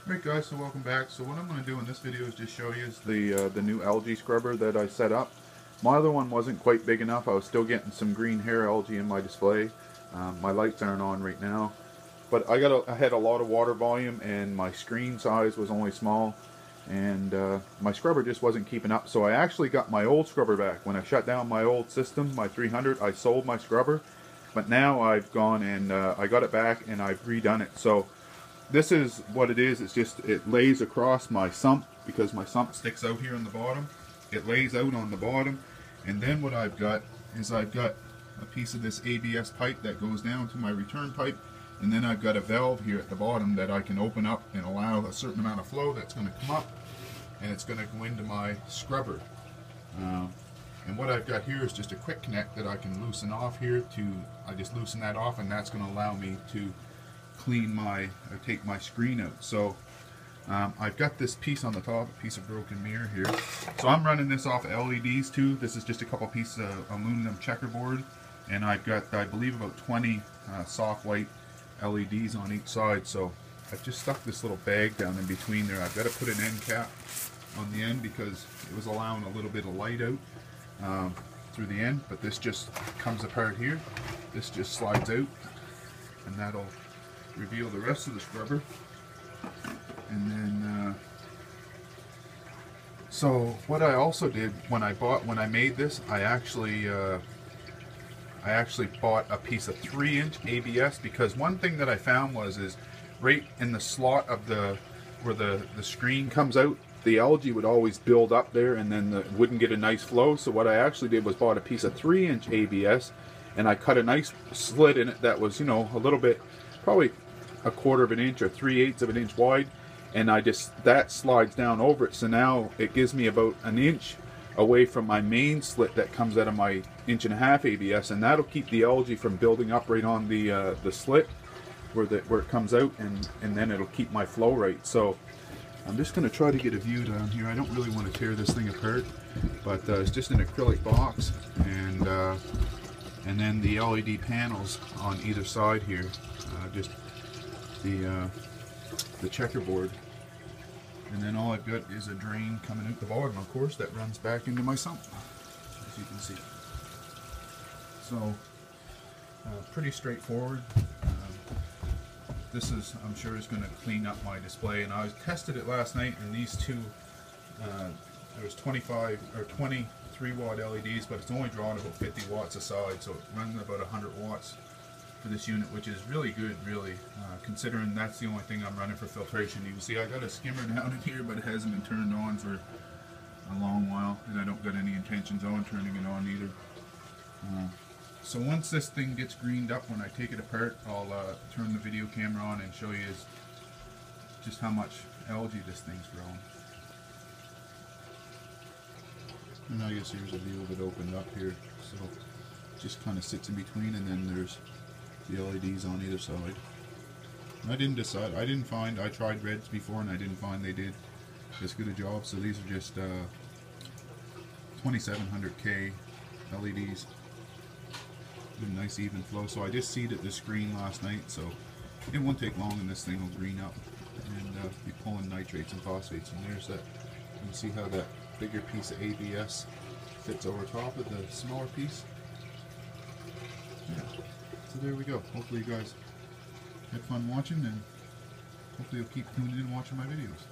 Alright guys, so welcome back. So what I'm going to do in this video is just show you is the new algae scrubber that I set up. My other one wasn't quite big enough. I was still getting some green hair algae in my display. My lights aren't on right now. But I had a lot of water volume and my screen size was only small. And my scrubber just wasn't keeping up. So I actually got my old scrubber back. When I shut down my old system, my 300, I sold my scrubber. But now I've gone and I got it back and I've redone it. So this is what it is. It's just, it lays across my sump because my sump sticks out here on the bottom. It lays out on the bottom, and then what I've got is I've got a piece of this ABS pipe that goes down to my return pipe, and then I've got a valve here at the bottom that I can open up and allow a certain amount of flow that's going to come up, and it's going to go into my scrubber. And what I've got here is just a quick connect that I can loosen off here. I just loosen that off, and that's going to allow me to clean or take my screen out. So I've got this piece on the top, a piece of broken mirror here. So I'm running this off LEDs too. This is just a couple pieces of aluminum checkerboard, and I've got, I believe, about 20 soft white LEDs on each side. So I've just stuck this little bag down in between there. I've got to put an end cap on the end because it was allowing a little bit of light out through the end, but this just comes apart here. This just slides out, and that'll reveal the rest of the scrubber. And then so what I also did when I made this, I actually bought a piece of 3-inch ABS, because one thing that I found is right in the slot of where the screen comes out, the algae would always build up there, and then wouldn't get a nice flow. So what I actually did was bought a piece of 3-inch ABS, and I cut a nice slit in it that was, you know, a little bit, probably 1/4 of an inch or 3/8 of an inch wide, and that slides down over it. So now it gives me about an inch away from my main slit that comes out of my 1.5-inch ABS, and that'll keep the algae from building up right on the slit where it comes out, and then it'll keep my flow right. So I'm just going to try to get a view down here. I don't really want to tear this thing apart, but it's just an acrylic box, and then the LED panels on either side here, just the checkerboard, and then all I've got is a drain coming out the bottom, of course, that runs back into my sump, as you can see. So pretty straightforward. This is, I'm sure, is going to clean up my display, and I tested it last night, and these two, there was 25 or 23 watt LEDs, but it's only drawing about 50 watts a side, so it runs about 100 watts for this unit, which is really good, really, considering that's the only thing I'm running for filtration. You can see I got a skimmer down in here, but it hasn't been turned on for a long while, and I don't got any intentions on turning it on either. So once this thing gets greened up, when I take it apart, I'll turn the video camera on and show you just how much algae this thing's growing. And I guess here's a view of it opened up here. So it just kind of sits in between, and then there's the LEDs on either side. I didn't decide. I tried reds before, and I didn't find they did as good a job. So these are just 2700K LEDs. Good, nice even flow. So I just seeded the screen last night, so it won't take long, and this thing will green up and be pulling nitrates and phosphates. And there's that. You can see how that bigger piece of ABS fits over top of the smaller piece. Yeah. So there we go. Hopefully you guys had fun watching, and hopefully you'll keep tuning in and watching my videos.